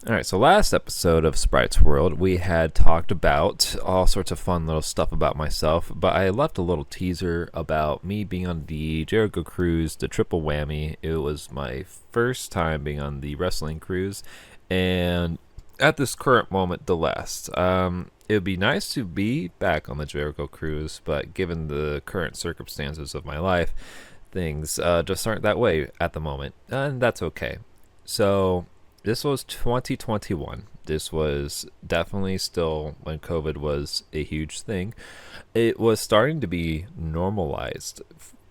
All right, so last episode of Sprite's World, we had talked about all sorts of fun little stuff about myself, but I left a little teaser about me being on the Jericho Cruise, the triple whammy. It was my first time being on the wrestling cruise, and at this current moment, the last. It would be nice to be back on the Jericho Cruise, but given the current circumstances of my life, things just aren't that way at the moment, and that's okay. So this was 2021. This was definitely still when COVID was a huge thing. It was starting to be normalized,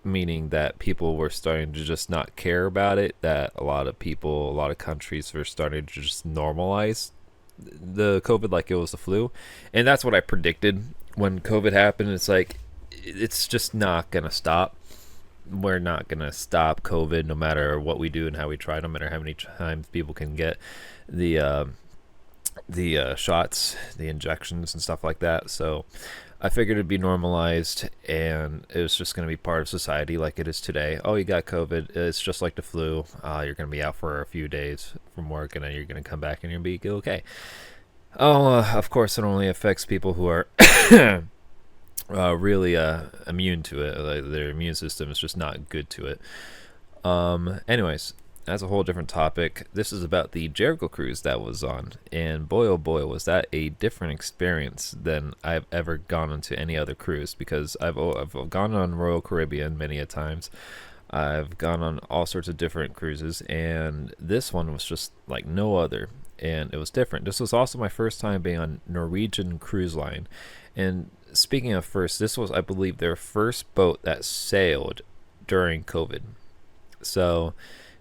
meaning that people were starting to just not care about it. That a lot of people, a lot of countries were starting to just normalize the COVID like it was the flu. And that's what I predicted when COVID happened. It's like, it's just not going to stop. We're not going to stop COVID no matter what we do and how we try, no matter how many times people can get the shots, the injections and stuff like that. So I figured it'd be normalized and it was just going to be part of society like it is today. Oh, you got COVID. It's just like the flu. You're going to be out for a few days from work and then you're going to come back and you're going to be okay. Oh, of course, it only affects people who are really immune to it. Like their immune system is just not good to it. Anyways, that's a whole different topic. This is about the Jericho Cruise that was on, and boy oh boy was that a different experience than I've ever gone on to any other cruise, because I've gone on Royal Caribbean many a times. I've gone on all sorts of different cruises, and this one was just like no other, and it was different. This was also my first time being on Norwegian Cruise Line, and speaking of first, this was, I believe, their first boat that sailed during COVID. So,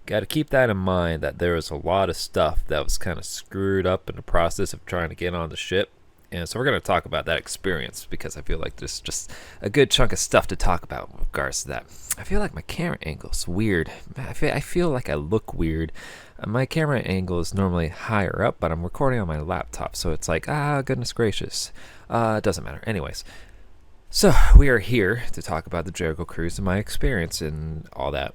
got to keep that in mind, that there was a lot of stuff that was kind of screwed up in the process of trying to get on the ship. And so we're going to talk about that experience, because I feel like there's just a good chunk of stuff to talk about with regards to that. I feel like my camera angle is weird. I feel like I look weird. My camera angle is normally higher up, but I'm recording on my laptop, so it's like, goodness gracious. It doesn't matter. Anyways, so we are here to talk about the Jericho Cruise and my experience and all that.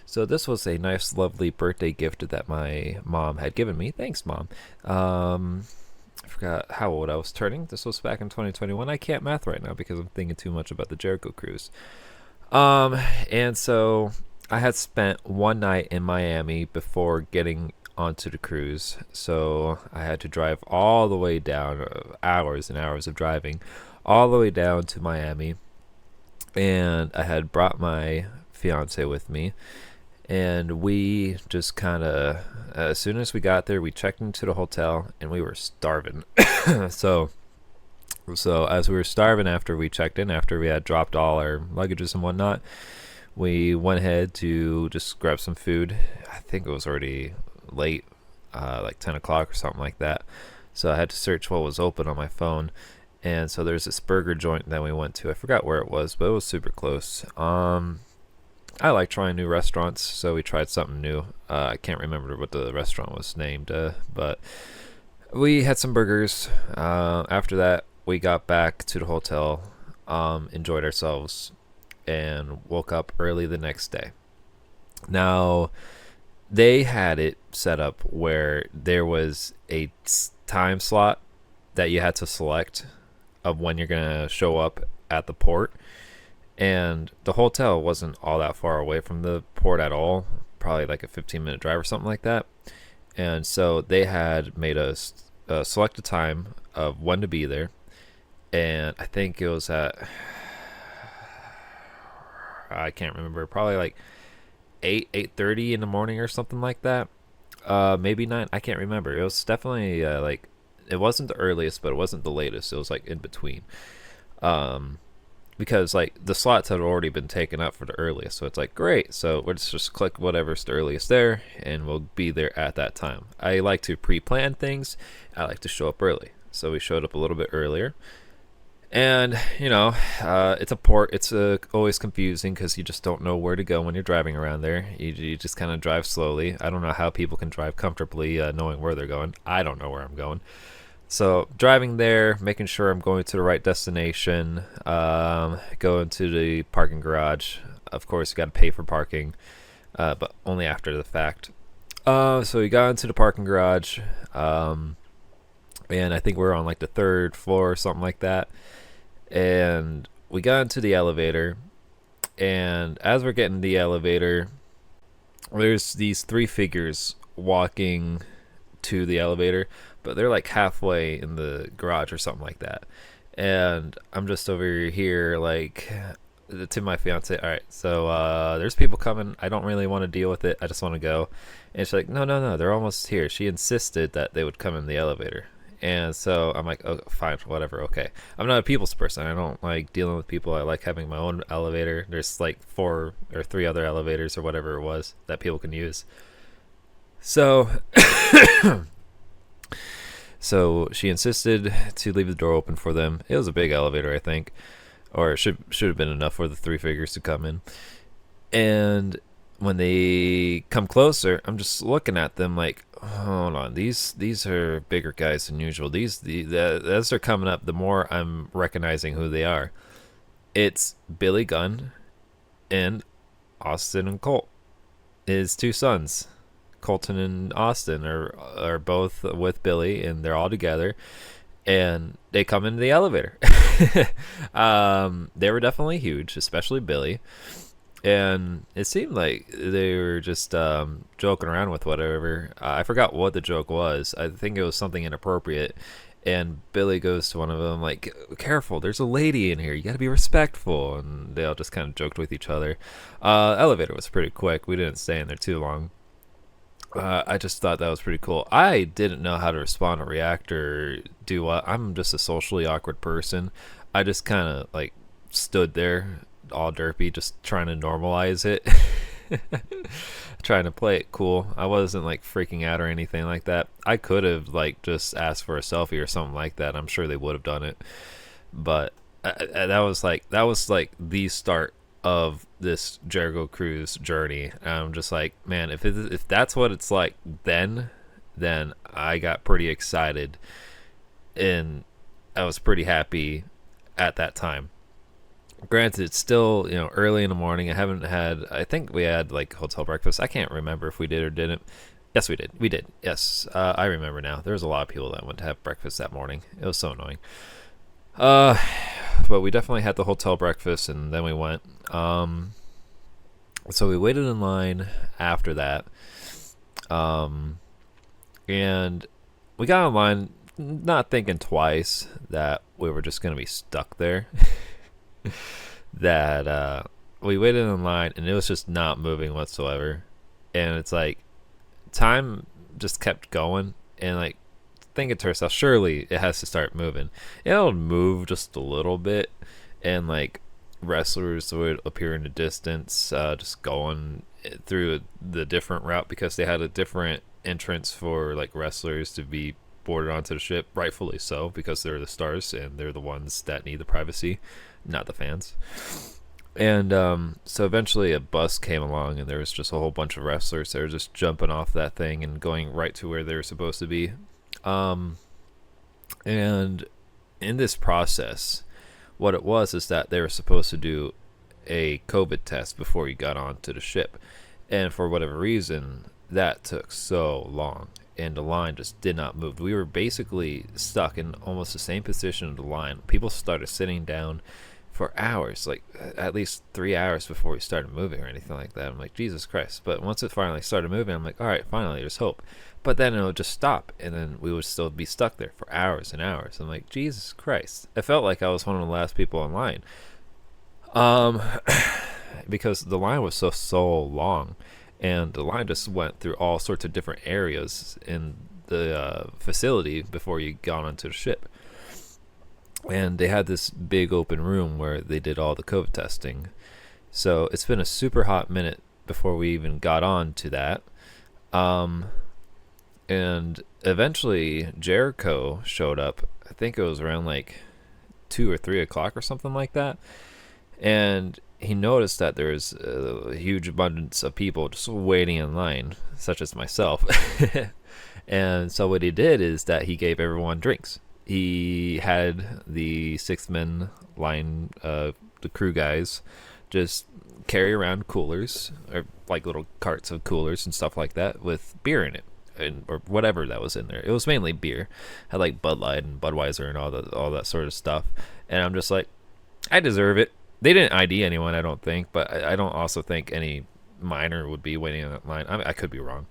So this was a nice, lovely birthday gift that my mom had given me. Thanks, Mom. I forgot how old I was turning. This was back in 2021. I can't math right now because I'm thinking too much about the Jericho Cruise. And so I had spent one night in Miami before getting onto the cruise. So I had to drive all the way down, hours and hours of driving, all the way down to Miami. And I had brought my fiance with me. And we just kind of, as soon as we got there, we checked into the hotel and we were starving. so as we were starving after we checked in, after we had dropped all our luggages and whatnot, we went ahead to just grab some food. I think it was already late, like 10 o'clock or something like that. So I had to search what was open on my phone. And so there's this burger joint that we went to. I forgot where it was, but it was super close. I like trying new restaurants, so we tried something new. I can't remember what the restaurant was named, but we had some burgers. After that, we got back to the hotel, enjoyed ourselves, and woke up early the next day. Now, they had it set up where there was a time slot that you had to select of when you're going to show up at the port. And the hotel wasn't all that far away from the port at all, probably like a 15-minute drive or something like that. And so they had made us select a time of when to be there. And I think it was at, I can't remember, probably like 8:30 in the morning or something like that. Maybe 9, I can't remember. It was definitely like, it wasn't the earliest, but it wasn't the latest. It was like in between. Because like the slots had already been taken up for the earliest, so it's like great, so let's just click whatever's the earliest there and we'll be there at that time. I like to pre-plan things. I like to show up early, so we showed up a little bit earlier. And it's a port. It's always confusing because you just don't know where to go when you're driving around there. You just kind of drive slowly. I don't know how people can drive comfortably knowing where they're going. I don't know where I'm going. So driving there, making sure I'm going to the right destination, going to the parking garage. Of course, you got to pay for parking, but only after the fact. So we got into the parking garage, and I think we were on like the third floor or something like that. And we got into the elevator, and as we're getting the elevator, there's these three figures walking to the elevator, but they're like halfway in the garage or something like that. And I'm just over here, like, to my fiance, all right, so there's people coming. I don't really want to deal with it. I just want to go. And she's like, no, no, no, they're almost here. She insisted that they would come in the elevator. And so I'm like, oh, fine, whatever, okay. I'm not a people's person. I don't like dealing with people. I like having my own elevator. There's like 4 or 3 other elevators or whatever it was that people can use. So, so she insisted to leave the door open for them. It was a big elevator, I think, or it should have been enough for the 3 figures to come in. And when they come closer, I'm just looking at them like, hold on, these are bigger guys than usual. As they're coming up, the more I'm recognizing who they are. It's Billy Gunn and Austin and Colt, his 2 sons. Colton and Austin are both with Billy, and they're all together, and they come into the elevator. They were definitely huge, especially Billy, and it seemed like they were just joking around with whatever. I forgot what the joke was. I think it was something inappropriate, and Billy goes to one of them like, careful, there's a lady in here, you gotta be respectful. And they all just kind of joked with each other. Elevator was pretty quick. We didn't stay in there too long. I just thought that was pretty cool. I didn't know how to respond or react or do what. I'm just a socially awkward person. I just kind of like stood there all derpy, just trying to normalize it. Trying to play it cool. I wasn't like freaking out or anything like that. I could have like just asked for a selfie or something like that. I'm sure they would have done it. But that was like the start of this Jericho Cruise journey. I'm just like, man, if that's what it's like, then I got pretty excited, and I was pretty happy at that time. Granted, it's still early in the morning. I think we had like hotel breakfast. I can't remember if we did or didn't. Yes, we did. Yes, I remember now. There was a lot of people that went to have breakfast that morning. It was so annoying. But we definitely had the hotel breakfast, and then we went. So we waited in line after that. And we got in line not thinking twice that we were just going to be stuck there. That we waited in line, and it was just not moving whatsoever. And it's like time just kept going, and like thinking to herself, surely it has to start moving. It'll move just a little bit, and like wrestlers would appear in the distance, just going through the different route, because they had a different entrance for like wrestlers to be boarded onto the ship, rightfully so, because they're the stars and they're the ones that need the privacy, not the fans. And so eventually a bus came along, and there was just a whole bunch of wrestlers that were just jumping off that thing and going right to where they were supposed to be. And in this process, what it was is that they were supposed to do a COVID test before you got onto the ship. And for whatever reason, that took so long, and the line just did not move. We were basically stuck in almost the same position of the line. People started sitting down for hours, like at least 3 hours before we started moving or anything like that. I'm like, Jesus Christ. But once it finally started moving, I'm like, all right, finally, there's hope. But then it would just stop, and then we would still be stuck there for hours and hours. I'm like, Jesus Christ. I felt like I was one of the last people in line. Because the line was so long, and the line just went through all sorts of different areas in the facility before you got onto the ship. And they had this big open room where they did all the COVID testing. So it's been a super hot minute before we even got on to that. And eventually Jericho showed up. I think it was around like 2 or 3 o'clock or something like that. And he noticed that there was a huge abundance of people just waiting in line, such as myself. And so what he did is that he gave everyone drinks. He had the 6 men line, the crew guys, just carry around coolers or like little carts of coolers and stuff like that with beer in it. And, or whatever that was in there. It was mainly beer. Had like Bud Light and Budweiser and all that sort of stuff. And I'm just like, I deserve it. They didn't ID anyone, I don't think, but I don't also think any minor would be waiting in that line. I could be wrong,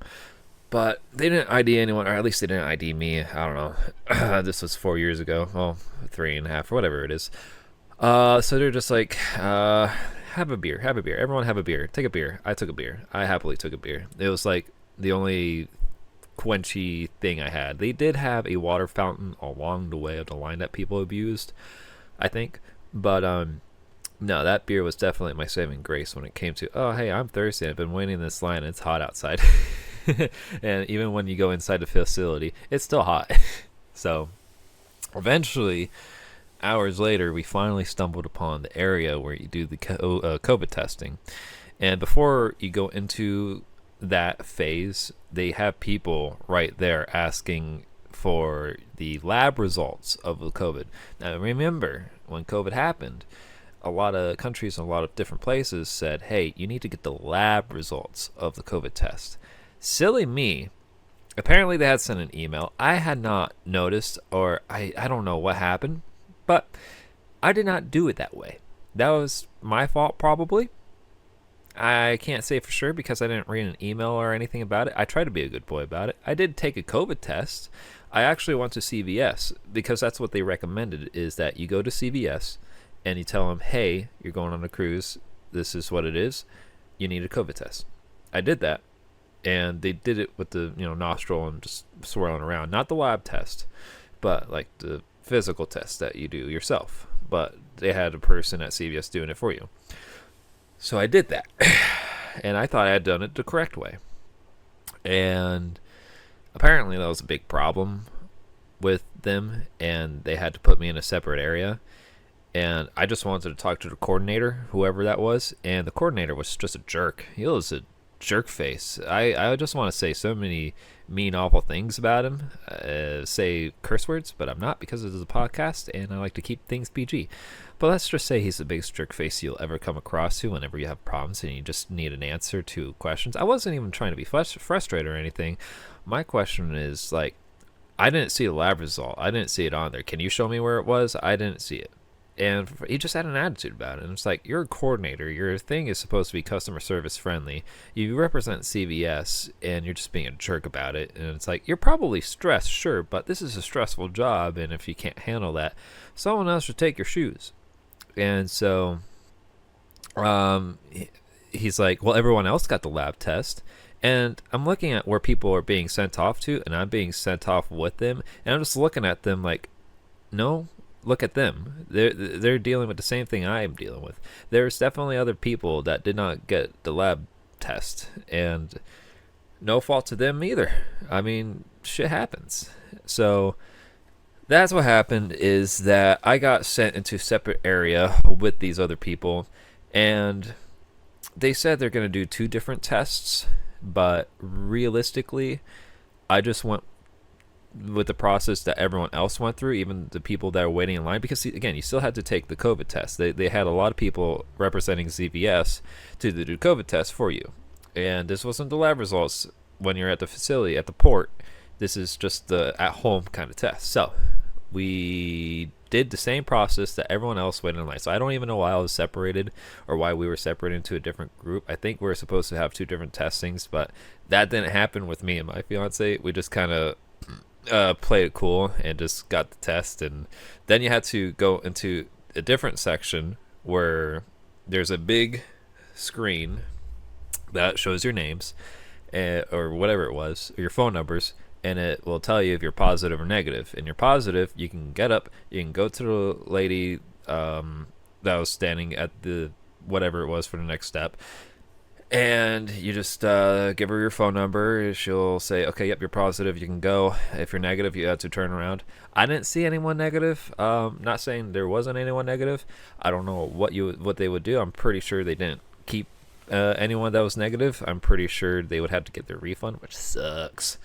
but they didn't ID anyone, or at least they didn't ID me. I don't know. This was 4 years ago. Well, 3.5 or whatever it is. So they're just like, have a beer, have a beer. Everyone have a beer. Take a beer. I took a beer. I happily took a beer. It was like the only quenchy thing I had. They did have a water fountain along the way of the line that people abused, I think. But no, that beer was definitely my saving grace when it came to, oh hey, I'm thirsty. I've been waiting in this line and it's hot outside. And even when you go inside the facility, it's still hot. So eventually, hours later, we finally stumbled upon the area where you do the COVID testing. And before you go into that phase, they have people right there asking for the lab results of the COVID. Now remember, when COVID happened, a lot of countries and a lot of different places said, hey, you need to get the lab results of the COVID test. Silly me, apparently they had sent an email. I had not noticed, or I don't know what happened, but I did not do it that way. That was my fault, probably. I can't say for sure because I didn't read an email or anything about it. I tried to be a good boy about it. I did take a COVID test. I actually went to CVS because that's what they recommended, is that you go to CVS and you tell them, hey, you're going on a cruise. This is what it is. You need a COVID test. I did that. And they did it with the nostril and just swirling around. Not the lab test, but like the physical test that you do yourself. But they had a person at CVS doing it for you. So I did that, and I thought I had done it the correct way. And apparently that was a big problem with them, and they had to put me in a separate area. And I just wanted to talk to the coordinator, whoever that was, and the coordinator was just a jerk. He was a jerk face. I just want to say so many mean, awful things about him, say curse words, but I'm not because this is a podcast, and I like to keep things PG. But let's just say he's the biggest jerk face you'll ever come across to whenever you have problems and you just need an answer to questions. I wasn't even trying to be frustrated or anything. My question is, like, I didn't see the lab result. I didn't see it on there. Can you show me where it was? I didn't see it. And he just had an attitude about it. And it's like, you're a coordinator. Your thing is supposed to be customer service friendly. You represent CVS, and you're just being a jerk about it. And it's like, you're probably stressed, sure, but this is a stressful job. And if you can't handle that, someone else should take your shoes. And so he's like, well, everyone else got the lab test. And I'm looking at where people are being sent off to, and I'm being sent off with them. And I'm just looking at them like, no, look at them. They're dealing with the same thing I am dealing with. There's definitely other people that did not get the lab test, and no fault to them either. I mean, shit happens. So that's what happened, is that I got sent into a separate area with these other people, and they said they're going to do 2 different tests, but realistically, I just went with the process that everyone else went through, even the people that are waiting in line, because again, you still had to take the COVID test. They had a lot of people representing CVS to do the COVID test for you, and this wasn't the lab results when you're at the facility at the port. This is just the at-home kind of test. So we did the same process that everyone else waited in line. So I don't even know why I was separated or why we were separated into a different group. I think we were supposed to have 2 different testings, but that didn't happen with me and my fiance. We just kind of played it cool and just got the test, and then you had to go into a different section where there's a big screen that shows your names or whatever it was, or your phone numbers, and it will tell you if you're positive or negative. And you're positive, you can get up, you can go to the lady that was standing at the whatever it was for the next step, and you just give her your phone number. She'll say, okay, yep, you're positive, you can go. If you're negative, you have to turn around. I didn't see anyone negative. Not saying there wasn't anyone negative. I don't know what they would do. I'm pretty sure they didn't keep anyone that was negative. I'm pretty sure they would have to get their refund, which sucks.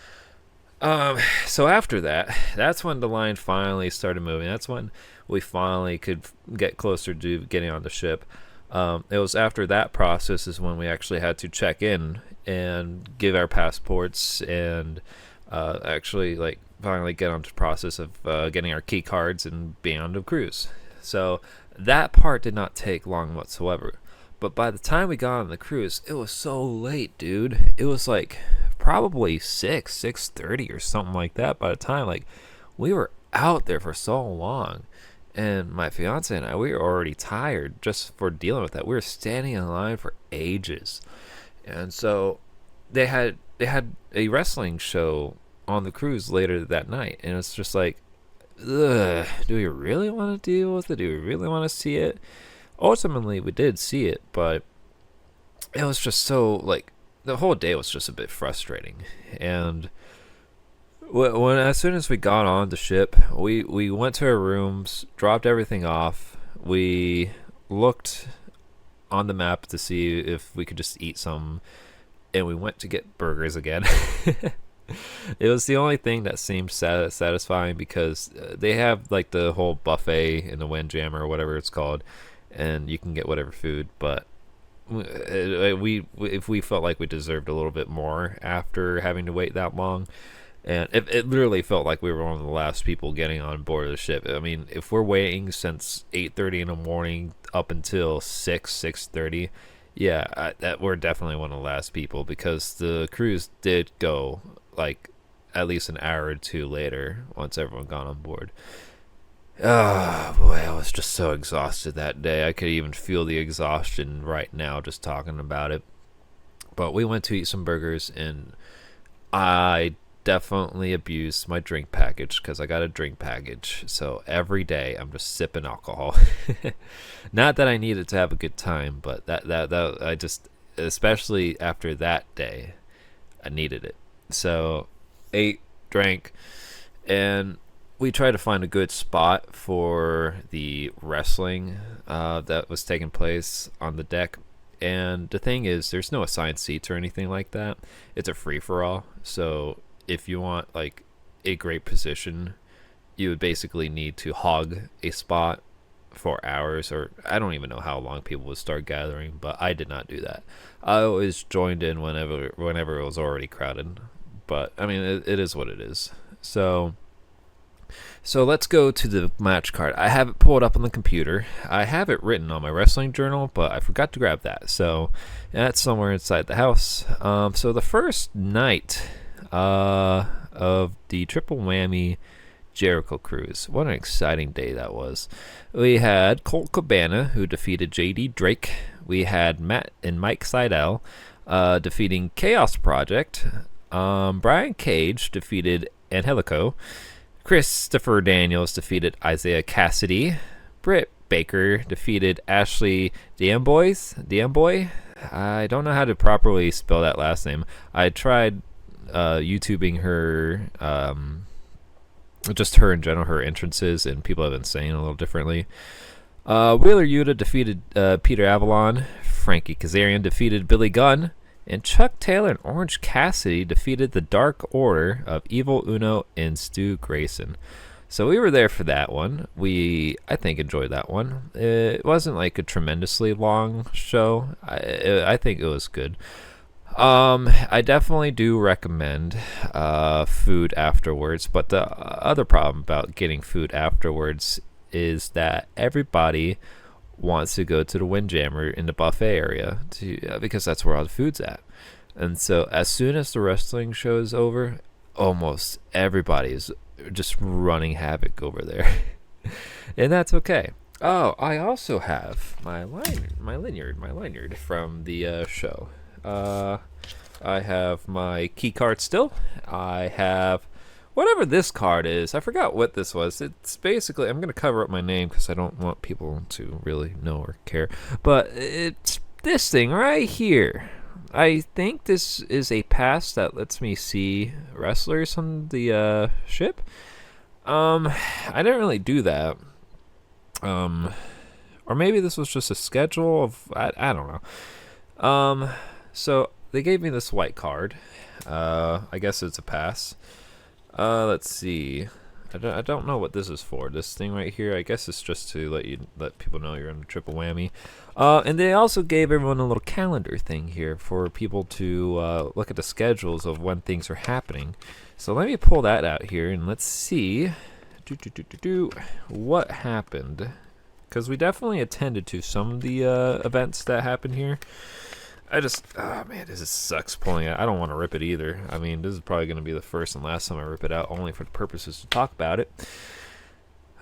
So after that, that's when the line finally started moving. That's when we finally could get closer to getting on the ship. It was after that process is when we actually had to check in and give our passports and actually like finally get onto the process of getting our key cards and being on the cruise. So that part did not take long whatsoever. But by the time we got on the cruise, it was so late, dude. It was like probably 6:30 or something like that. By the time like we were out there for so long, and my fiance and I, we were already tired just for dealing with that. We were standing in line for ages, and so they had a wrestling show on the cruise later that night, and it's just like, ugh, do we really want to deal with it? Do we really want to see it? Ultimately, we did see it, but it was just so like the whole day was just a bit frustrating. And when as soon as we got on the ship, we went to our rooms, dropped everything off. We looked on the map to see if we could just eat some, and we went to get burgers again. It was the only thing that seemed satisfying because they have like the whole buffet in the Windjammer or whatever it's called, and you can get whatever food. But we if we felt like we deserved a little bit more after having to wait that long, and it literally felt like we were one of the last people getting on board the ship. I mean, if we're waiting since 8:30 in the morning up until 6:30, yeah, that we're definitely one of the last people because the cruise did go like at least an hour or two later once everyone got on board. Oh boy, I was just so exhausted that day. I could even feel the exhaustion right now just talking about it. But we went to eat some burgers, and I definitely abused my drink package because I got a drink package. So every day I'm just sipping alcohol. Not that I needed to have a good time, but that I just, especially after that day, I needed it. So ate, drank, and we tried to find a good spot for the wrestling that was taking place on the deck. And the thing is, there's no assigned seats or anything like that. It's a free-for-all. So if you want like a great position, you would basically need to hog a spot for hours, or I don't even know how long people would start gathering, but I did not do that. I always joined in whenever it was already crowded. But I mean, it is what it is. So let's go to the match card. I have it pulled up on the computer. I have it written on my wrestling journal, but I forgot to grab that. So that's somewhere inside the house. So the first night of the Triple Whammy Jericho Cruise. What an exciting day that was. We had Colt Cabana, who defeated JD Drake. We had Matt and Mike Seidel defeating Chaos Project. Brian Cage defeated Angelico. Christopher Daniels defeated Isaiah Cassidy. Britt Baker defeated Ashley Diamboy. I don't know how to properly spell that last name. I tried YouTubing her, just her in general, her entrances, and people have been saying it a little differently. Wheeler Yuta defeated Peter Avalon. Frankie Kazarian defeated Billy Gunn. And Chuck Taylor and Orange Cassidy defeated the Dark Order of Evil Uno and Stu Grayson. So we were there for that one. I think, enjoyed that one. It wasn't like a tremendously long show. I think it was good. I definitely do recommend food afterwards, but the other problem about getting food afterwards is that everybody wants to go to the Windjammer in the buffet area because that's where all the food's at. And so as soon as the wrestling show is over, almost everybody is just running havoc over there. And that's okay. Oh, I also have my lanyard from the show. I have my key card still. I have whatever this card is. I forgot what this was. It's basically, I'm going to cover up my name because I don't want people to really know or care. But it's this thing right here. I think this is a pass that lets me see wrestlers on the ship. I didn't really do that. Or maybe this was just a schedule of, I don't know. So they gave me this white card. I guess it's a pass. Let's see. I don't know what this is for. This thing right here, I guess it's just to let people know you're in a triple whammy. And they also gave everyone a little calendar thing here for people to look at the schedules of when things are happening. So let me pull that out here and let's see what happened. Because we definitely attended to some of the events that happened here. Oh man, this just sucks pulling it. I don't want to rip it either. I mean, this is probably going to be the first and last time I rip it out, only for the purposes to talk about it.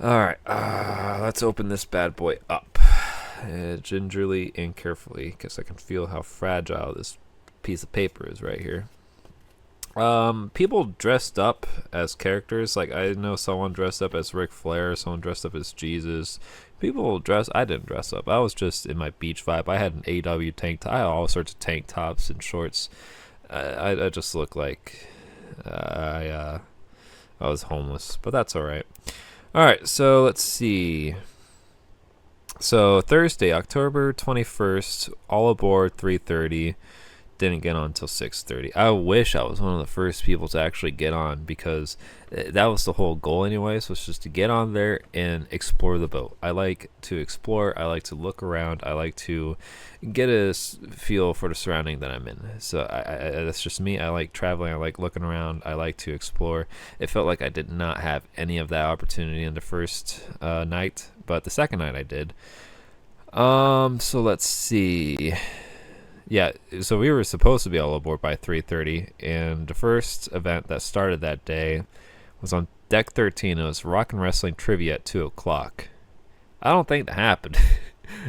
Alright, let's open this bad boy up. Gingerly and carefully, because I can feel how fragile this piece of paper is right here. People dressed up as characters. Like, I know someone dressed up as Ric Flair, someone dressed up as Jesus. I didn't dress up. I was just in my beach vibe. I had an AW tank top. I had all sorts of tank tops and shorts. I just looked like I was homeless, but that's alright. Alright, so let's see. So Thursday, October 21st, all aboard 3:30. Didn't get on until 6:30. I wish I was one of the first people to actually get on, because that was the whole goal anyways, was just to get on there and explore the boat. I like to explore. I like to look around. I like to get a feel for the surrounding that I'm in. So that's just me. I like traveling. I like looking around. I like to explore. It felt like I did not have any of that opportunity in the first night, but the second night I did. So let's see. Yeah, so we were supposed to be all aboard by 3:30, and the first event that started that day was on Deck 13. It was Rock and Wrestling Trivia at 2 o'clock. I don't think that happened.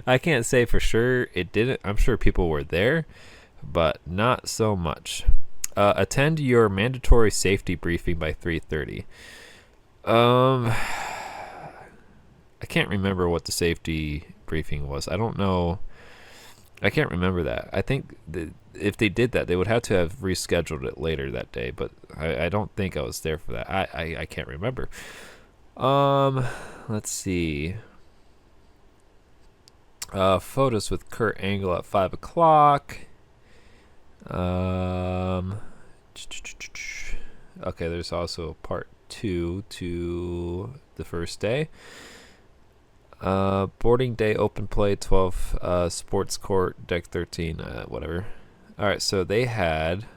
I can't say for sure it didn't. I'm sure people were there, but not so much. Attend your mandatory safety briefing by 3:30. I can't remember what the safety briefing was. I don't know. I can't remember that. I think if they did that, they would have to have rescheduled it later that day, but I don't think I was there for that. I can't remember. Let's see. Photos with Kurt Angle at 5 o'clock. Okay, there's also part 2 to the first day. Boarding day open play 12, sports court deck 13, whatever. Alright, so they had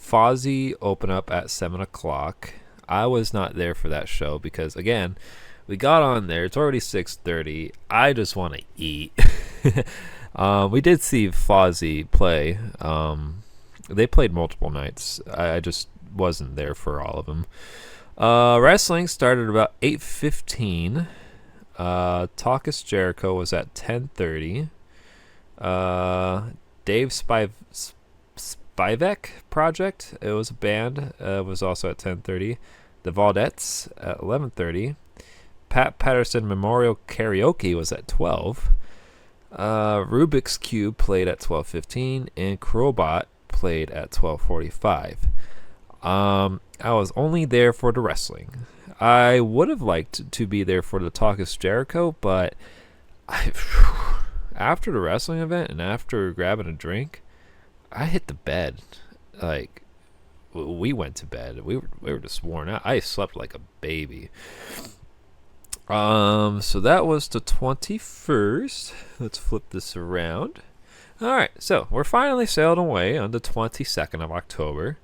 Fozzy open up at 7 o'clock. I was not there for that show because, again, we got on there. It's already 6:30. I just want to eat. We did see Fozzy play. They played multiple nights. I just wasn't there for all of them. Wrestling started about 8:15. Talkus Jericho was at 10:30. Dave Spivak Project, it was a band, was also at 10:30. The Valdettes at 11:30. Pat Patterson Memorial Karaoke was at 12. Rubik's Cube played at 12:15, and Crowbot played at 12:45. I was only there for the wrestling. I would have liked to be there for the Talkus Jericho, but after the wrestling event and after grabbing a drink, I hit the bed. Like, we went to bed. We were just worn out. I slept like a baby. So that was the 21st. Let's flip this around. All right, so we're finally sailed away on the 22nd of October.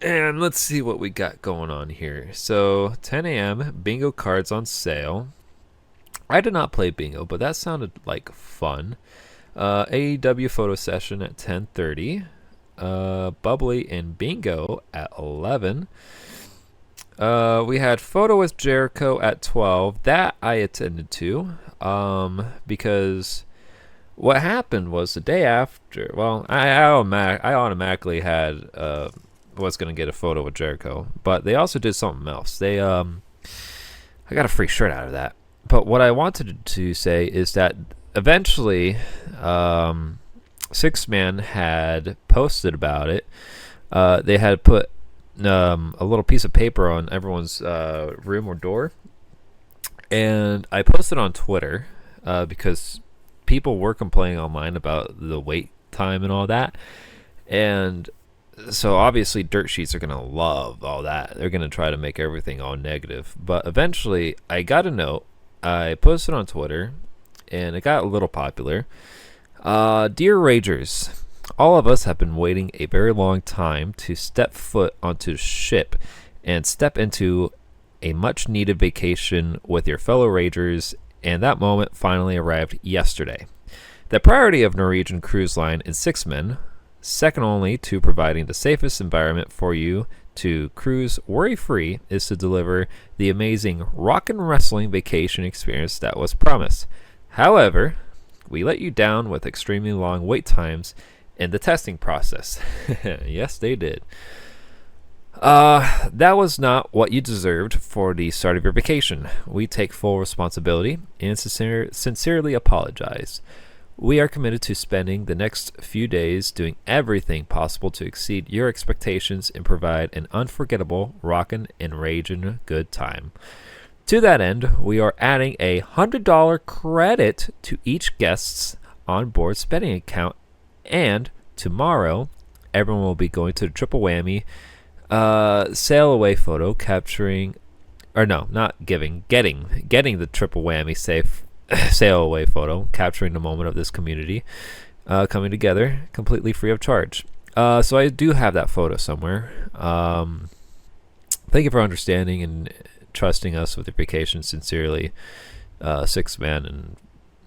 And let's see what we got going on here. So 10 a.m. bingo cards on sale. I did not play bingo, but that sounded like fun. AEW photo session at 10:30. Bubbly and bingo at 11. We had photo with Jericho at 12. That I attended to, because what happened was the day after. Well, I automatically had was gonna get a photo with Jericho, but they also did something else. I got a free shirt out of that. But what I wanted to say is that eventually, Six Man had posted about it. They had put a little piece of paper on everyone's room or door, and I posted on Twitter because people were complaining online about the wait time and all that, and So obviously dirt sheets are going to love all that. They're going to try to make everything all negative. But eventually I got a note. I posted on Twitter and it got a little popular. Dear Ragers, all of us have been waiting a very long time to step foot onto the ship and step into a much needed vacation with your fellow Ragers, and that moment finally arrived yesterday. The priority of Norwegian Cruise Line is 6 men, second only to providing the safest environment for you to cruise worry-free, is to deliver the amazing rock and wrestling vacation experience that was promised. However, we let you down with extremely long wait times in the testing process. Yes, they did. That was not what you deserved for the start of your vacation. We take full responsibility and sincerely apologize. We are committed to spending the next few days doing everything possible to exceed your expectations and provide an unforgettable rockin' and ragin' good time. To that end, we are adding a $100 credit to each guest's onboard spending account, and tomorrow, everyone will be going to the Triple Whammy sail away photo capturing, or no, not giving, getting the Triple Whammy sail away photo capturing the moment of this community coming together completely free of charge. So I do have that photo somewhere. Thank you for understanding and trusting us with your vacation. Sincerely, 6 Man and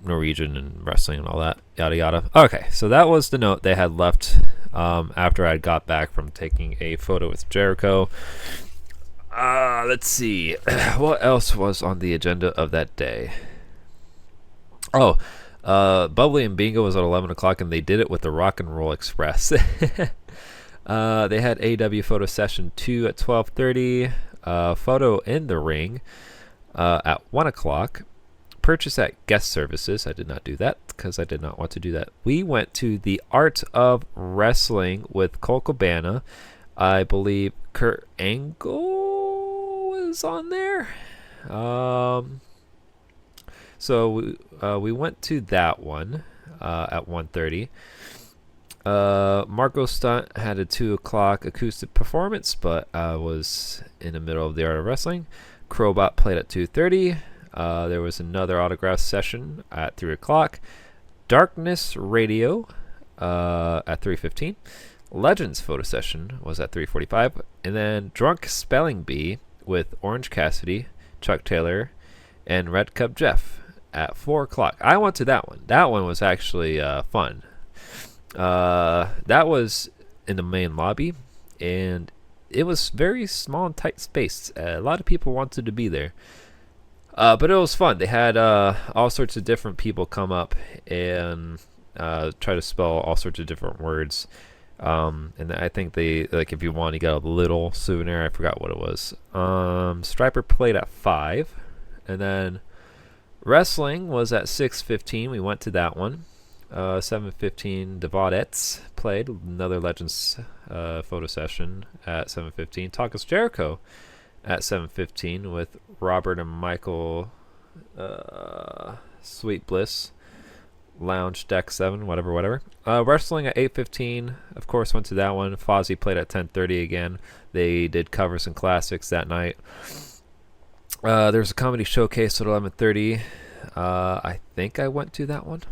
Norwegian and wrestling and all that, yada yada. Okay, so that was the note they had left after I got back from taking a photo with Jericho. Let's see. What else was on the agenda of that day? Oh, Bubbly and Bingo was at 11 o'clock, and they did it with the Rock and Roll Express. They had AW Photo Session 2 at 12:30. Photo in the ring at 1 o'clock. Purchase at Guest Services. I did not do that because I did not want to do that. We went to the Art of Wrestling with Cole Cabana. I believe Kurt Angle was on there. So we went to that one at 1:30. Marco Stunt had a 2 o'clock acoustic performance, but was in the middle of the Art of Wrestling. Crowbot played at 2:30. There was another autograph session at 3 o'clock. Darkness Radio at 3:15. Legends photo session was at 3:45. And then Drunk Spelling Bee with Orange Cassidy, Chuck Taylor, and Red Cup Jeff at 4 o'clock. I went to that one. That one was actually fun. That was in the main lobby, and it was very small and tight space. A lot of people wanted to be there. But it was fun. They had all sorts of different people come up and try to spell all sorts of different words. And I think they, like, if you want, you got a little souvenir. I forgot what it was. Striper played at 5. And then wrestling was at 6:15. We went to that one. 7:15, the Vaudettes played. Another Legends photo session at 7:15. Talk is Jericho at 7:15 with Robert and Michael Sweet Bliss. Lounge Deck 7, whatever. Wrestling at 8:15. Of course, went to that one. Fozzy played at 10:30 again. They did covers and classics that night. There's a comedy showcase at 11:30. I think I went to that one.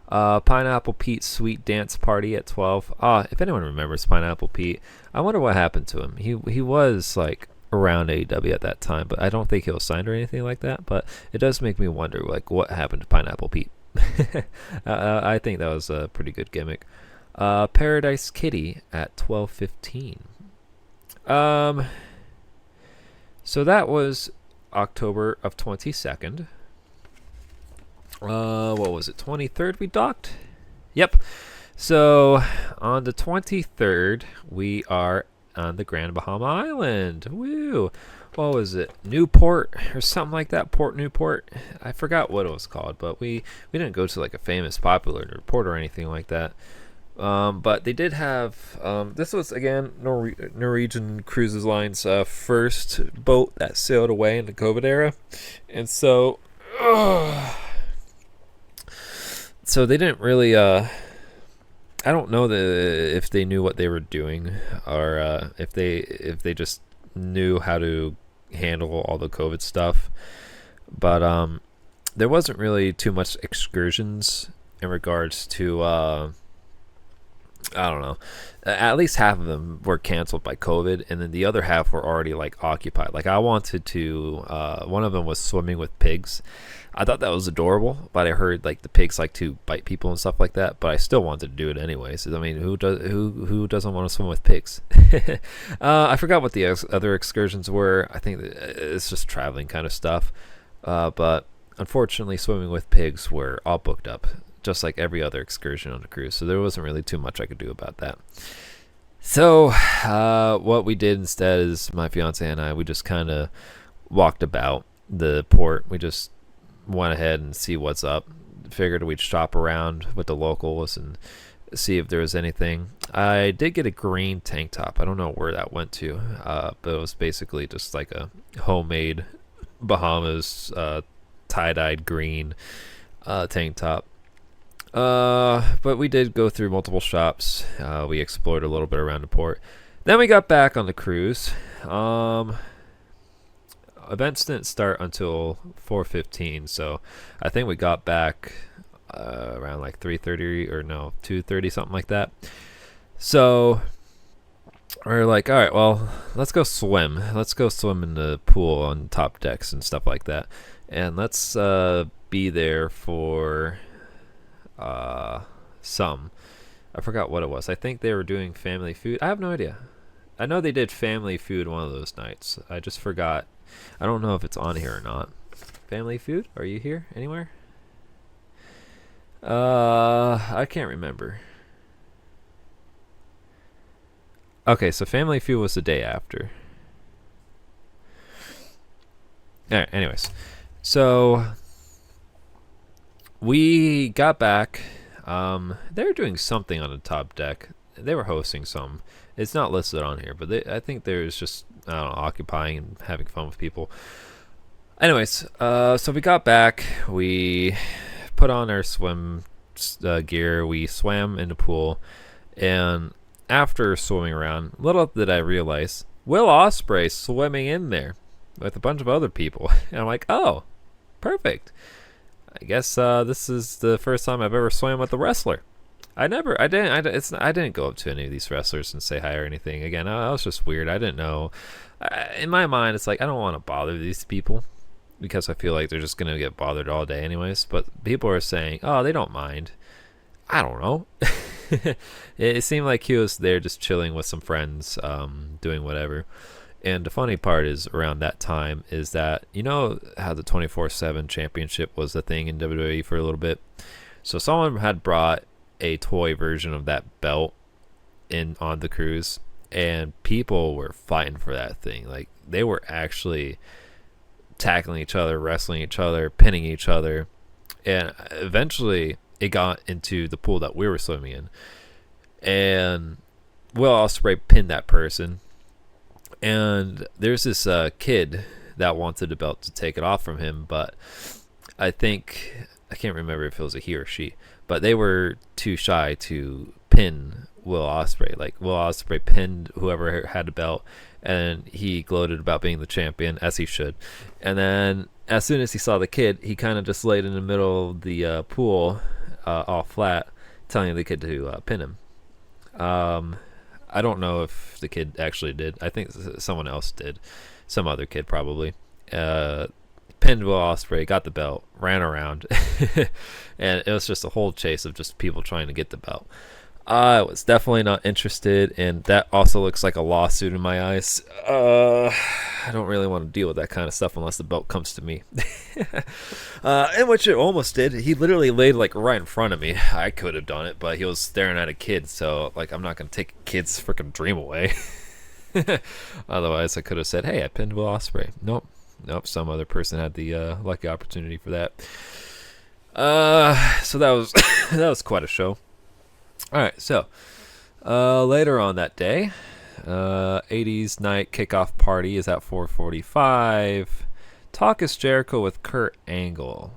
Pineapple Pete's Sweet Dance Party at 12. If anyone remembers Pineapple Pete, I wonder what happened to him. He was like around AEW at that time, but I don't think he was signed or anything like that. But it does make me wonder, like, what happened to Pineapple Pete. I think that was a pretty good gimmick. Paradise Kitty at 12:15. So that was October of 22nd. What was it? 23rd we docked? Yep. So on the 23rd, we are on the Grand Bahama Island. Woo! What was it? Newport or something like that? Port Newport? I forgot what it was called, but we didn't go to like a famous popular port or anything like that. But they did have, this was again Norwegian Cruise Line's first boat that sailed away in the COVID era, and so they didn't really I don't know if they knew what they were doing, or if they just knew how to handle all the COVID stuff. But there wasn't really too much excursions in regards to I don't know. At least half of them were canceled by COVID, and then the other half were already like occupied. Like I wanted to. One of them was swimming with pigs. I thought that was adorable, but I heard like the pigs like to bite people and stuff like that. But I still wanted to do it anyways. I mean, who doesn't want to swim with pigs? I forgot what the other excursions were. I think it's just traveling kind of stuff. But unfortunately, swimming with pigs were all booked up, just like every other excursion on the cruise. So there wasn't really too much I could do about that. So what we did instead is my fiance and I, we just kind of walked about the port. We just went ahead and see what's up. Figured we'd shop around with the locals and see if there was anything. I did get a green tank top. I don't know where that went to, but it was basically just like a homemade Bahamas tie-dyed green tank top. But we did go through multiple shops. We explored a little bit around the port. Then we got back on the cruise. Events didn't start until 4:15, so I think we got back around like 3:30 or no 2:30, something like that. So we're like, all right, well, let's go swim. Let's go swim in the pool on top decks and stuff like that, and let's be there for some. I forgot what it was. I think they were doing family food. I have no idea. I know they did family food one of those nights. I just forgot. I don't know if it's on here or not. Family food? Are you here anywhere? I can't remember. Okay, so family food was the day after. Alright, anyways. So we got back. They were doing something on the top deck. They were hosting some. It's not listed on here, but I think there's just, I don't know, occupying and having fun with people. Anyways, so we got back. We put on our swim gear. We swam in the pool, and after swimming around, little did I realize Will Ospreay swimming in there with a bunch of other people, and I'm like, oh, perfect. I guess this is the first time I've ever swam with a wrestler. I didn't go up to any of these wrestlers and say hi or anything. Again, I was just weird. I didn't know. In my mind, it's like I don't want to bother these people because I feel like they're just gonna get bothered all day anyways. But people are saying, oh, they don't mind. I don't know. It seemed like he was there just chilling with some friends, doing whatever. And the funny part is around that time is that, you know how the 24/7 championship was the thing in WWE for a little bit? So someone had brought a toy version of that belt in on the cruise, and people were fighting for that thing. Like they were actually tackling each other, wrestling each other, pinning each other, and eventually it got into the pool that we were swimming in, and Will Ospreay pinned that person. And there's this kid that wanted the belt to take it off from him, but I can't remember if it was a he or she, but they were too shy to pin Will Ospreay. Like Will Ospreay pinned whoever had the belt, and he gloated about being the champion, as he should. And then as soon as he saw the kid, he kind of just laid in the middle of the pool, all flat, telling the kid to pin him. I don't know if the kid actually did. I think someone else did. Some other kid probably. Pinned Will Ospreay, got the belt, ran around. And it was just a whole chase of just people trying to get the belt. I was definitely not interested, and that also looks like a lawsuit in my eyes. I don't really want to deal with that kind of stuff unless the belt comes to me. And which it almost did. He literally laid like right in front of me. I could have done it, but he was staring at a kid, so like I'm not gonna take a kid's freaking dream away. Otherwise, I could have said, "Hey, I pinned Will Ospreay." Nope. Some other person had the lucky opportunity for that. So that was that was quite a show. All right, so later on that day, 80s night kickoff party is at 4:45. Talk is Jericho with Kurt Angle.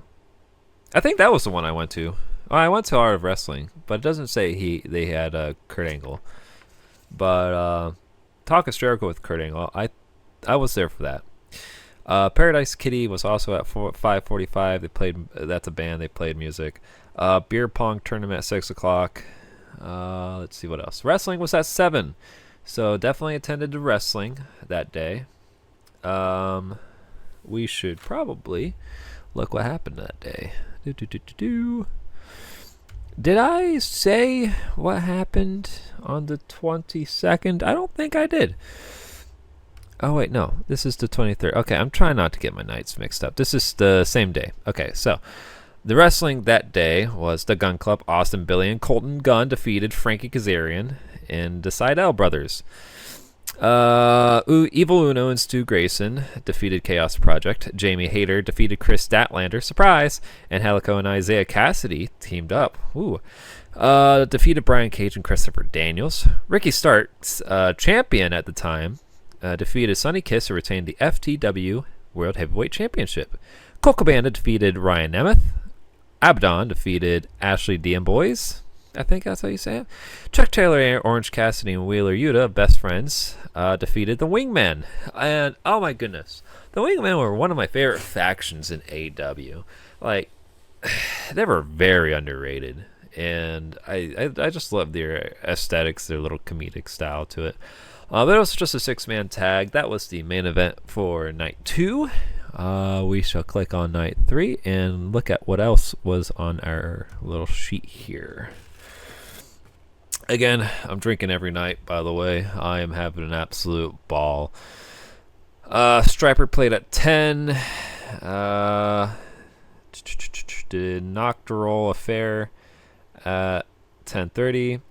I think that was the one I went to. Oh, I went to Art of Wrestling, but it doesn't say they had Kurt Angle. But Talk of Jericho with Kurt Angle, I was there for that. Paradise Kitty was also at 5:45. They played. That's a band. They played music. Beer pong tournament at 6 o'clock. Let's see what else. Wrestling was at 7. So definitely attended the wrestling that day. We should probably look what happened that day. Did I say what happened on the 22nd? I don't think I did. Oh, wait, no. This is the 23rd. Okay, I'm trying not to get my nights mixed up. This is the same day. Okay, so the wrestling that day was the Gun Club. Austin Billy and Colton Gunn defeated Frankie Kazarian and the Seidel brothers. Evil Uno and Stu Grayson defeated Chaos Project. Jamie Hayter defeated Chris Statlander. Surprise! And Helico and Isaiah Cassidy teamed up. Defeated Brian Cage and Christopher Daniels. Ricky Starks, champion at the time, defeated Sonny Kiss and retained the FTW World Heavyweight Championship. Colt Cabana defeated Ryan Nemeth. Abaddon defeated Ashley Boys. I think that's how you say it. Chuck Taylor, Orange Cassidy, and Wheeler Yuta, best friends, defeated the Wingmen. And, oh my goodness, the Wingmen were one of my favorite factions in AEW. Like, they were very underrated. And I just love their aesthetics, their little comedic style to it. But it was just a 6-man tag. That was the main event for night 2. We shall click on night 3 and look at what else was on our little sheet here. Again, I'm drinking every night, by the way. I am having an absolute ball. Striper played at 10. Did Nocturnal Affair at 10:30.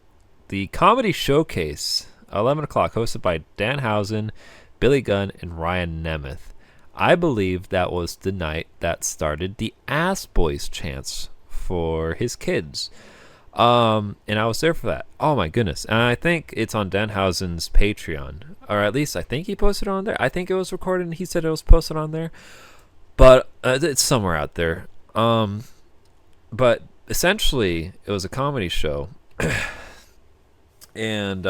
The Comedy Showcase, 11 o'clock, hosted by Danhausen, Billy Gunn, and Ryan Nemeth. I believe that was the night that started the Ass Boys chants for his kids. And I was there for that. Oh my goodness. And I think it's on Danhausen's Patreon. Or at least I think he posted it on there. I think it was recorded and he said it was posted on there. But it's somewhere out there. But essentially it was a comedy show. And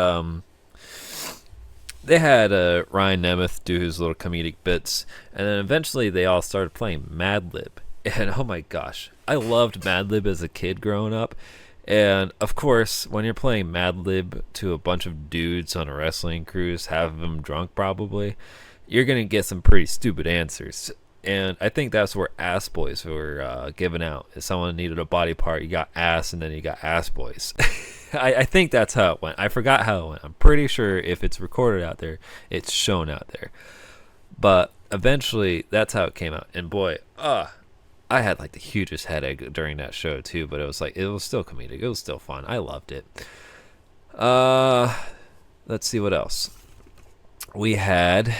they had Ryan Nemeth do his little comedic bits. And then eventually they all started playing Mad Lib. And oh my gosh, I loved Mad Lib as a kid growing up. And, of course, when you're playing Mad Lib to a bunch of dudes on a wrestling cruise, have them drunk probably, you're going to get some pretty stupid answers. And I think that's where Ass Boys were given out. If someone needed a body part, you got ass, and then you got Ass Boys. I think that's how it went. I forgot how it went. I'm pretty sure if it's recorded out there, it's shown out there. But eventually, that's how it came out. And boy, I had like the hugest headache during that show too, but it was still comedic. It was still fun. I loved it. Let's see what else. We had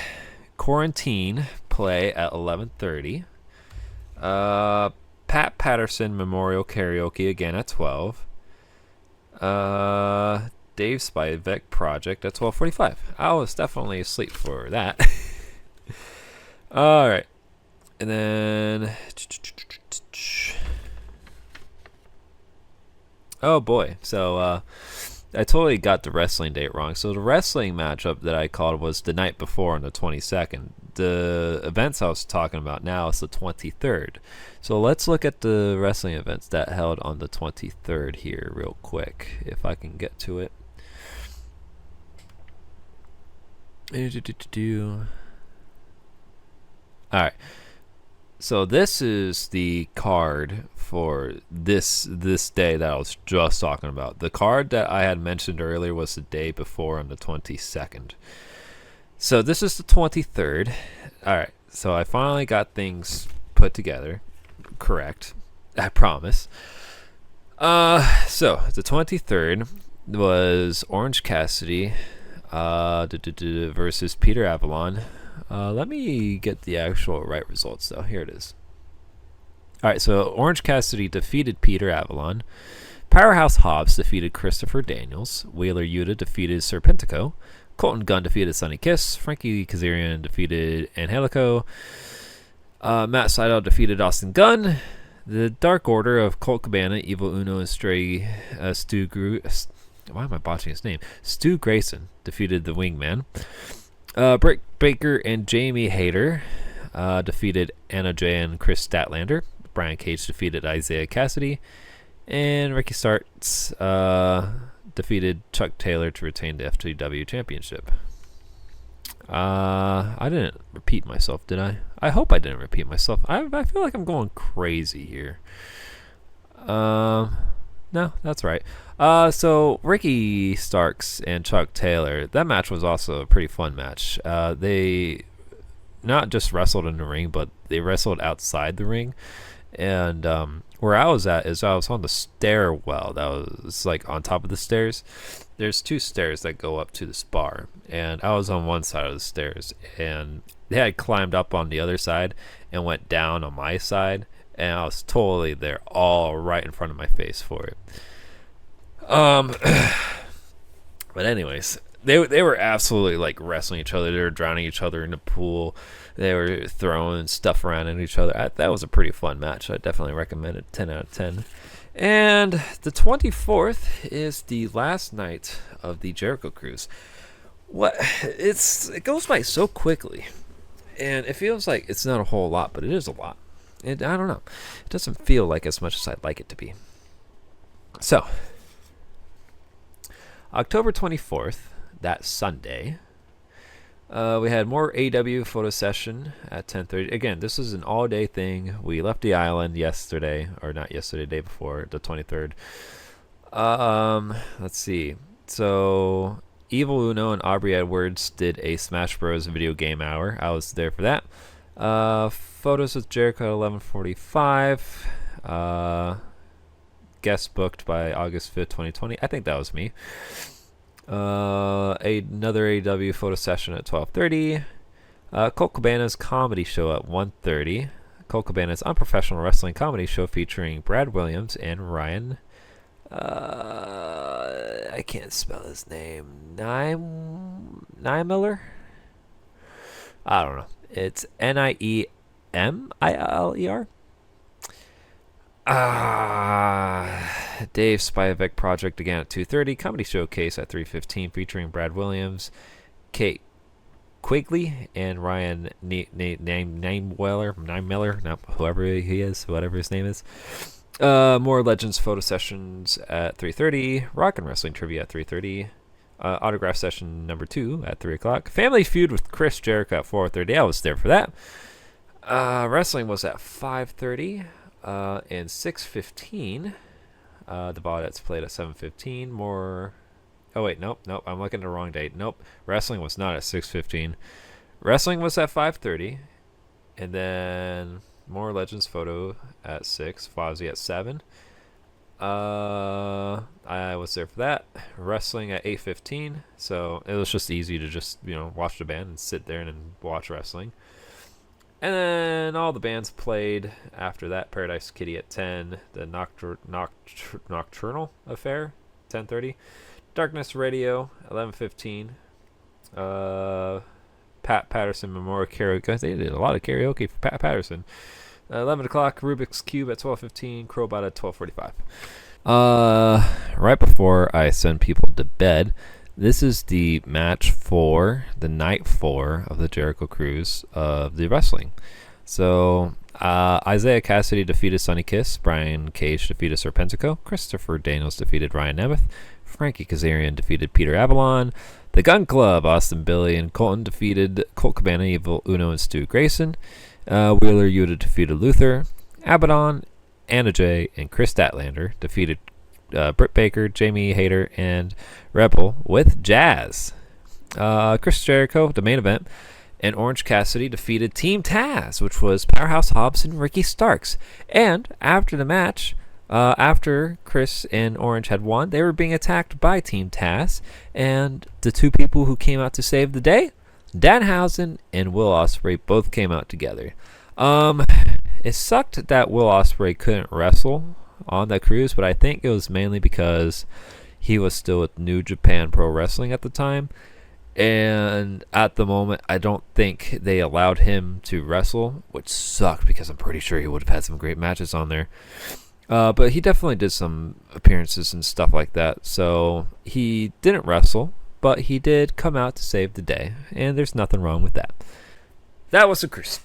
Quarantine play at 11:30. Pat Patterson Memorial Karaoke again at 12. Dave Spivak Project at 12:45. I was definitely asleep for that. All right. And then, oh boy, so I totally got the wrestling date wrong. So the wrestling matchup that I called was the night before on the 22nd. The events I was talking about now is the 23rd. So let's look at the wrestling events that held on the 23rd here real quick, if I can get to it. All right. So this is the card for this day that I was just talking about. The card that I had mentioned earlier was the day before on the 22nd. So this is the 23rd. All right. So I finally got things put together. Correct. I promise. So the 23rd was Orange Cassidy versus Peter Avalon. Let me get the actual right results, though. Here it is. All right, so Orange Cassidy defeated Peter Avalon. Powerhouse Hobbs defeated Christopher Daniels. Wheeler Yuta defeated Serpentico. Colton Gunn defeated Sonny Kiss. Frankie Kazarian defeated Angelico. Matt Sydal defeated Austin Gunn. The Dark Order of Colt Cabana, Evil Uno, and Stray why am I botching his name? Stu Grayson defeated the Wingman. Britt Baker and Jamie Hayter defeated Anna Jay and Chris Statlander. Brian Cage defeated Isaiah Cassidy. And Ricky Starks defeated Chuck Taylor to retain the FTW Championship. I didn't repeat myself, did I? I hope I didn't repeat myself. I feel like I'm going crazy here. No, that's right. So Ricky Starks and Chuck Taylor, that match was also a pretty fun match. They not just wrestled in the ring, but they wrestled outside the ring. And where I was at is I was on the stairwell that was like on top of the stairs. There's two stairs that go up to this bar, and I was on one side of the stairs, and they had climbed up on the other side and went down on my side, and I was totally there, all right in front of my face for it. But anyways, they were absolutely like wrestling each other. They were drowning each other in the pool. They were throwing stuff around at each other. That was a pretty fun match. I definitely recommend it. 10 out of 10. And the 24th is the last night of the Jericho Cruise. It goes by so quickly, and it feels like it's not a whole lot, but it is a lot. I don't know. It doesn't feel like as much as I'd like it to be. So, October 24th, that Sunday, we had more AEW photo session at 10:30. Again, this is an all-day thing. We left the island yesterday, or not yesterday, day before, the 23rd. Let's see. So, Evil Uno and Aubrey Edwards did a Smash Bros. Video game hour. I was there for that. Photos with Jericho at 11:45. Guest booked by August 5th, 2020. I think that was me. Another AEW photo session at 12:30. Colt Cabana's comedy show at 1:30. Colt Cabana's unprofessional wrestling comedy show featuring Brad Williams and Ryan. I can't spell his name. Niemiller? I don't know. It's Niemiller. Dave Spivak Project again at 2:30. Comedy Showcase at 3:15 featuring Brad Williams, Kate Quigley, and Ryan Niemiller, whoever he is, whatever his name is. More Legends photo sessions at 3:30. Rock and Wrestling Trivia at 3:30. Autograph session number 2 at 3 o'clock. Family Feud with Chris Jericho at 4:30. I was there for that. Wrestling was at 5:30. And 6:15, the Vaudettes played at 7:15. More. Oh wait, nope. I'm looking at the wrong date. Nope. Wrestling was not at 6:15. Wrestling was at 5:30, and then more Legends photo at 6. Fozzy at 7. I was there for that. Wrestling at 8:15. So it was just easy to just watch the band and sit there and watch wrestling. And then all the bands played after that. Paradise Kitty at 10. The Nocturnal Affair, 10:30. Darkness Radio, 11:15. Pat Patterson Memorial Karaoke. They did a lot of karaoke for Pat Patterson. 11 o'clock, Rubik's Cube at 12:15. Crowbot at 12:45. Right before I send people to bed, this is the match for the night 4 of the Jericho Cruise of the wrestling. So, Isaiah Cassidy defeated Sonny Kiss. Brian Cage defeated Serpentico. Christopher Daniels defeated Ryan Nemeth. Frankie Kazarian defeated Peter Avalon. The Gun Club, Austin Billy and Colton defeated Colt Cabana, Evil Uno, and Stu Grayson. Wheeler Yuta defeated Luther. Abaddon, Anna Jay, and Chris Statlander defeated Britt Baker, Jamie Hayter, and Rebel with Jazz. Chris Jericho, the main event, and Orange Cassidy defeated Team Taz, which was Powerhouse Hobbs and Ricky Starks. And after the match, after Chris and Orange had won, they were being attacked by Team Taz, and the two people who came out to save the day, Danhausen and Will Ospreay, both came out together. It sucked that Will Ospreay couldn't wrestle on that cruise, but I think it was mainly because he was still with New Japan Pro Wrestling at the time, And at the moment, I don't think they allowed him to wrestle, which sucked because I'm pretty sure he would have had some great matches on there. But he definitely did some appearances and stuff like that. So he didn't wrestle, but he did come out to save the day. And there's nothing wrong with that. That was a cruise.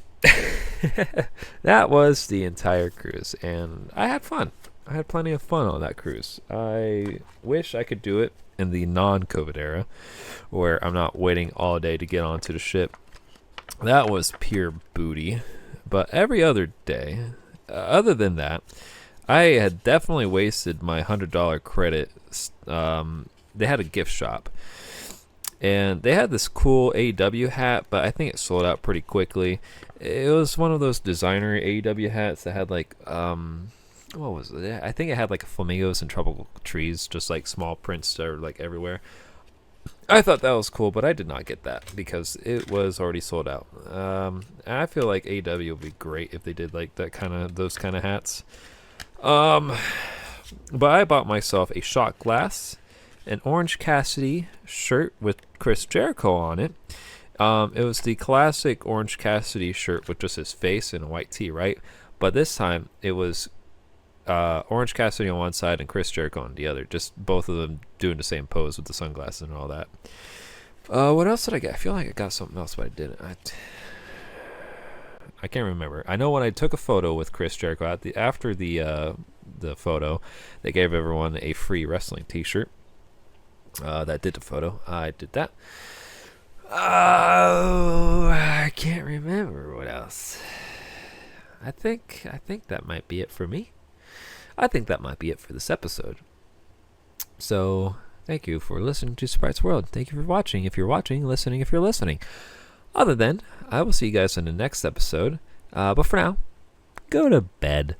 That was the entire cruise. And I had fun. I had plenty of fun on that cruise. I wish I could do it in the non-COVID era, where I'm not waiting all day to get onto the ship. That was pure booty. But every other day, other than that, I had definitely wasted my $100 credit. They had a gift shop, and they had this cool AEW hat, but I think it sold out pretty quickly. It was one of those designer AEW hats that had like what was it? I think it had like flamingos and tropical trees, just like small prints that are like everywhere. I thought that was cool, but I did not get that because it was already sold out. I feel like AEW would be great if they did like those kind of hats. But I bought myself a shot glass, an Orange Cassidy shirt with Chris Jericho on it. It was the classic Orange Cassidy shirt with just his face and a white tee, right? But this time it was Orange Cassidy on one side and Chris Jericho on the other. Just both of them doing the same pose with the sunglasses and all that. What else did I get? I feel like I got something else, but I didn't. I can't remember. I know when I took a photo with Chris Jericho after the photo, they gave everyone a free wrestling T-shirt. That did the photo. I did that. Oh, I can't remember what else. I think that might be it for me. I think that might be it for this episode. So, thank you for listening to Sprite's World. Thank you for watching if you're watching, listening if you're listening. Other than, I will see you guys in the next episode. But for now, go to bed.